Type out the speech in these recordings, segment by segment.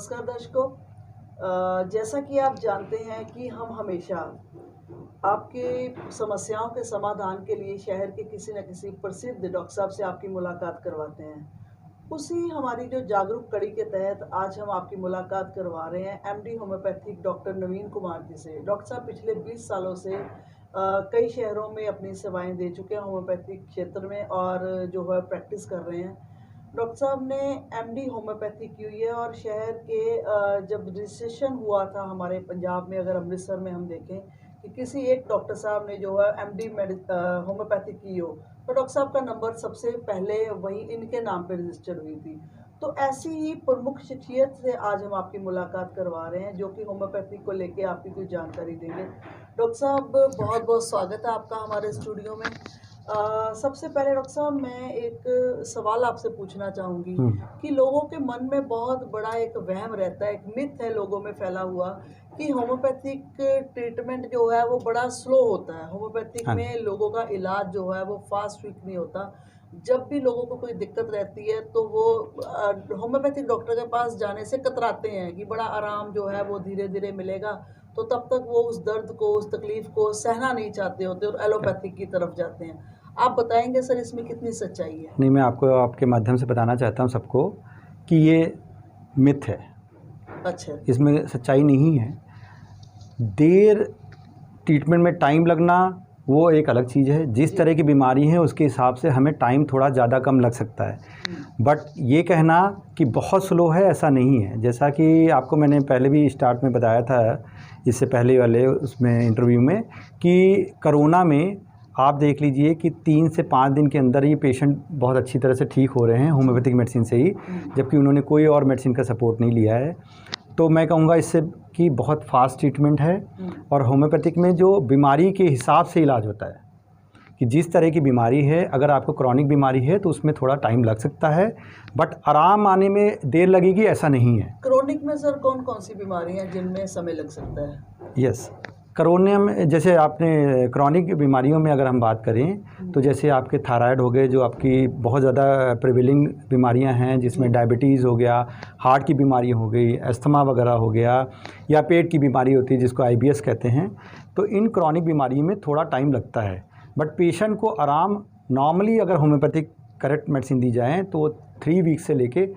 नमस्कार दर्शकों। जैसा कि आप जानते हैं कि हम हमेशा आपकी समस्याओं के समाधान के लिए शहर के किसी न किसी प्रसिद्ध डॉक्टर साहब से आपकी मुलाकात करवाते हैं। उसी हमारी जो जागरूक कड़ी के तहत आज हम आपकी मुलाकात करवा रहे हैं एमडी होम्योपैथिक डॉक्टर नवीन कुमार जी से। डॉक्टर साहब पिछले 20 सालों से कई शहरों में अपनी सेवाएं दे चुके हैं होम्योपैथिक क्षेत्र में और जो है प्रैक्टिस कर रहे हैं। डॉक्टर साहब ने एमडी होम्योपैथी की हुई है और शहर के जब रजिस्ट्रेशन हुआ था हमारे पंजाब में, अगर अमृतसर में हम देखें कि किसी एक डॉक्टर साहब ने जो है एमडी होम्योपैथी की हो, तो डॉक्टर साहब का नंबर सबसे पहले वही इनके नाम पे रजिस्टर्ड हुई थी। तो ऐसी ही प्रमुख शख्सियत से आज हम आपकी मुलाकात करवा रहे हैं जो कि होम्योपैथी को लेके आपकी कुछ जानकारी देंगे। डॉक्टर साहब बहुत बहुत स्वागत है आपका हमारे स्टूडियो में। सबसे पहले डॉक्टर साहब मैं एक सवाल आपसे पूछना चाहूँगी कि लोगों के मन में बहुत बड़ा एक वहम रहता है, एक मिथ है लोगों में फैला हुआ कि होम्योपैथिक ट्रीटमेंट जो है वो बड़ा स्लो होता है। होम्योपैथिक में लोगों का इलाज जो है वो फास्ट क्विक नहीं होता। जब भी लोगों को कोई दिक्कत रहती है तो वो होम्योपैथिक डॉक्टर के पास जाने से कतराते हैं कि बड़ा आराम जो है वो धीरे धीरे मिलेगा, तो तब तक वो उस दर्द को, उस तकलीफ को सहना नहीं चाहते होते और एलोपैथिक की तरफ जाते हैं। आप बताएंगे सर इसमें कितनी सच्चाई है? नहीं, मैं आपको आपके माध्यम से बताना चाहता हूँ सबको कि ये मिथ है। अच्छा, इसमें सच्चाई नहीं है। देर ट्रीटमेंट में टाइम लगना वो एक अलग चीज़ है। जिस तरह की बीमारी है उसके हिसाब से हमें टाइम थोड़ा ज़्यादा कम लग सकता है, बट ये कहना कि बहुत स्लो है ऐसा नहीं है। जैसा कि आपको मैंने पहले भी स्टार्ट में बताया था, इससे पहले वाले उसमें इंटरव्यू में, कि कोरोना में आप देख लीजिए कि 3 से 5 दिन के अंदर ही पेशेंट बहुत अच्छी तरह से ठीक हो रहे हैं होम्योपैथिक मेडिसिन से ही, जबकि उन्होंने कोई और मेडिसिन का सपोर्ट नहीं लिया है। तो मैं कहूँगा इससे कि बहुत फास्ट ट्रीटमेंट है। और होम्योपैथिक में जो बीमारी के हिसाब से इलाज होता है कि जिस तरह की बीमारी है, अगर आपको क्रॉनिक बीमारी है तो उसमें थोड़ा टाइम लग सकता है, बट आराम आने में देर लगेगी ऐसा नहीं है। क्रोनिक में सर कौन कौन सी बीमारी हैं जिनमें समय लग सकता है? यस, कोरोना में जैसे आपने क्रॉनिक बीमारियों में अगर हम बात करें तो जैसे आपके थायराइड हो गए, जो आपकी बहुत ज़्यादा प्रिवेलिंग बीमारियां हैं, जिसमें डायबिटीज़ हो गया, हार्ट की बीमारी हो गई, अस्थमा वगैरह हो गया, या पेट की बीमारी होती है जिसको IBS कहते हैं। तो इन क्रॉनिक बीमारियों में थोड़ा टाइम लगता है, बट पेशेंट को आराम नॉर्मली अगर होम्योपैथिक करेक्ट मेडिसिन दी जाए तो 3 वीक से लेके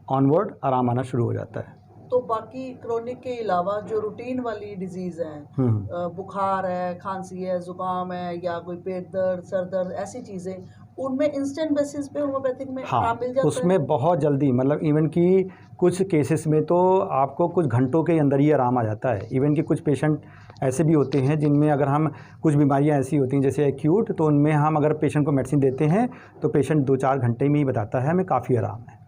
ऑनवर्ड आराम आना शुरू हो जाता है। तो बाकी क्रोनिक के अलावा जो रूटीन वाली डिजीज़ हैं, बुखार है, खांसी है, ज़ुकाम है, या कोई पेट दर्द, सर दर्द, ऐसी चीज़ें, उनमें इंस्टेंट बेसिस पे होम्योपैथिक में आराम मिल जाता है? उसमें बहुत जल्दी, मतलब इवन कि कुछ केसेस में तो आपको कुछ घंटों के अंदर ही आराम आ जाता है। इवन कि कुछ पेशेंट ऐसे भी होते हैं जिनमें अगर हम कुछ बीमारियां ऐसी होती हैं जैसे एक्यूट, तो उनमें हम अगर पेशेंट को मेडिसिन देते हैं तो पेशेंट 2-4 घंटे में ही बताता है हमें काफ़ी आराम है।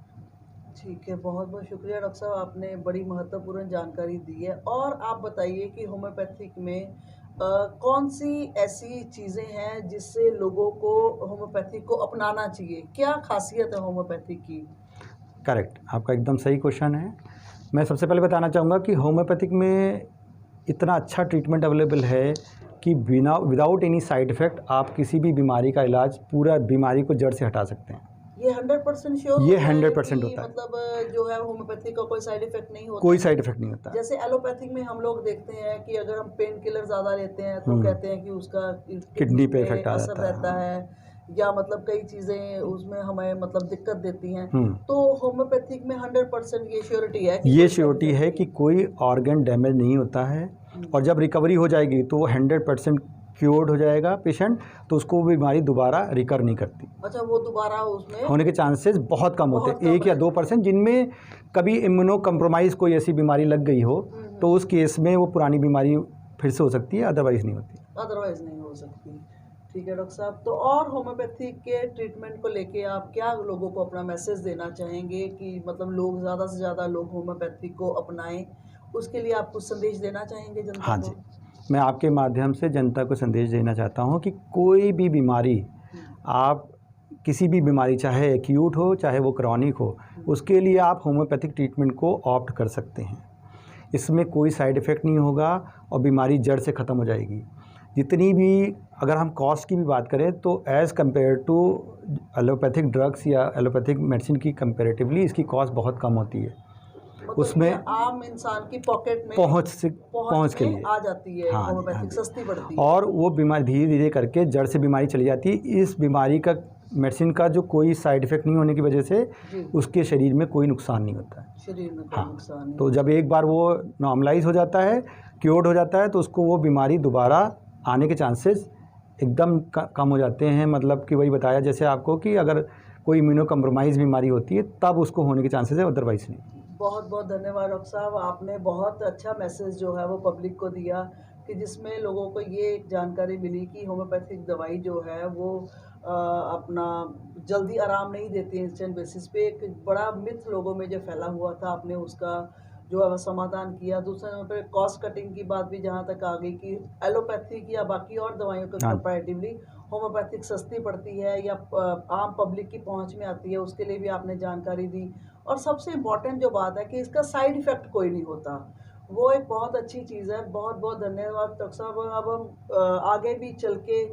ठीक है, बहुत बहुत शुक्रिया डॉक्टर साहब, आपने बड़ी महत्वपूर्ण जानकारी दी है। और आप बताइए कि होम्योपैथिक में कौन सी ऐसी चीज़ें हैं जिससे लोगों को होम्योपैथिक को अपनाना चाहिए? क्या खासियत है होम्योपैथिक की? करेक्ट, आपका एकदम सही क्वेश्चन है। मैं सबसे पहले बताना चाहूँगा कि होम्योपैथिक में इतना अच्छा ट्रीटमेंट अवेलेबल है कि विदाउट एनी साइड इफ़ेक्ट आप किसी भी बीमारी का इलाज, पूरा बीमारी को जड़ से हटा सकते हैं। ये 100% श्योर? ये 100% होता है। मतलब जो है होम्योपैथिक का कोई साइड इफेक्ट नहीं होता? कोई साइड इफेक्ट नहीं होता। जैसे एलोपैथिक में हम लोग देखते हैं कि अगर हम पेन किलर ज़्यादा लेते हैं तो कहते हैं कि उसका किडनी पे इफेक्ट असर रहता है, या मतलब कई चीज़ें उसमें हमें मतलब दिक्कत देती हैं। तो होम्योपैथिक में 100% ये श्योरिटी है? ये श्योरिटी है कि कोई ऑर्गन डैमेज नहीं होता है, और जब रिकवरी हो जाएगी तो 100% क्योर्ड हो जाएगा पेशेंट, तो उसको बीमारी दोबारा रिकर नहीं करती। अच्छा, वो दोबारा उसमें होने के चांसेस बहुत कम होते हैं, 1 या 2%। जिनमें कभी इम्यूनो कम्प्रोमाइज़ कोई ऐसी बीमारी लग गई हो तो उस केस में वो पुरानी बीमारी फिर से हो सकती है, अदरवाइज़ नहीं होती। अदरवाइज नहीं हो सकती। ठीक है डॉक्टर साहब, तो और होम्योपैथिक के ट्रीटमेंट को लेके आप क्या लोगों को अपना मैसेज देना चाहेंगे कि मतलब लोग ज़्यादा से ज़्यादा लोग होम्योपैथिक को अपनाएं, उसके लिए आप कुछ संदेश देना चाहेंगे जनता को? हाँ जी, मैं आपके माध्यम से जनता को संदेश देना चाहता हूँ कि कोई भी बीमारी, आप किसी भी बीमारी, चाहे एक्यूट हो चाहे वो क्रॉनिक हो, उसके लिए आप होम्योपैथिक ट्रीटमेंट को ऑप्ट कर सकते हैं। इसमें कोई साइड इफ़ेक्ट नहीं होगा और बीमारी जड़ से ख़त्म हो जाएगी। जितनी भी, अगर हम कॉस्ट की भी बात करें तो as compare to allopathic drugs या एलोपैथिक मेडिसिन की कंपेरेटिवली इसकी कॉस्ट बहुत कम होती है। उसमें आम इंसान की पॉकेट में पहुँच के लिए आ जाती है, हाँ जी, हाँ होम्योपैथिक जी। सस्ती पड़ती है। और वो बीमारी धीरे धीरे करके जड़ से बीमारी चली जाती है। इस बीमारी का मेडिसिन का जो कोई साइड इफ़ेक्ट नहीं होने की वजह से जी, उसके शरीर में कोई नुकसान नहीं होता है। शरीर में कोई हाँ, नुकसान नहीं तो जब एक बार वो नॉर्मलाइज हो जाता है, क्योर्ड हो जाता है, तो उसको वो बीमारी दोबारा आने के चांसेस एकदम कम हो जाते हैं। मतलब कि वही बताया जैसे आपको कि अगर कोई इम्यूनो कम्प्रोमाइज़ बीमारी होती है तब उसको होने के चांसेस है, अदरवाइज़ नहीं। बहुत बहुत धन्यवाद डॉक्टर साहब, आपने बहुत अच्छा मैसेज जो है वो पब्लिक को दिया कि जिसमें लोगों को ये एक जानकारी मिली कि होम्योपैथिक दवाई जो है वो अपना जल्दी आराम नहीं देती है इंस्टेंट बेसिस पे। एक बड़ा मिथ लोगों में जो फैला हुआ था, आपने उसका जो है वो समाधान किया। दूसरे नंबर पे कॉस्ट कटिंग की बात भी जहाँ तक आ गई कि एलोपैथिक या बाकी और दवाइयों के हाँ, कंपैरेटिवली होम्योपैथिक सस्ती पड़ती है या आम पब्लिक की पहुँच में आती है, उसके लिए भी आपने जानकारी दी। और सबसे इम्पोर्टेंट जो बात है कि इसका साइड इफ़ेक्ट कोई नहीं होता, वो एक बहुत अच्छी चीज़ है। बहुत-बहुत धन्यवाद डॉक्टर साहब। अब हम आगे भी चल के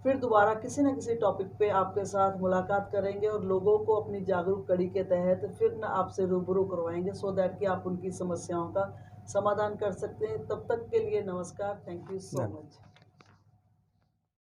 फिर दोबारा किसी न किसी टॉपिक पे आपके साथ मुलाकात करेंगे और लोगों को अपनी जागरूक कड़ी के तहत फिर न आपसे रूबरू करवाएँगे, सो दैट कि आप उनकी समस्याओं का समाधान कर सकते हैं। तब तक के लिए नमस्कार। Thank you so much.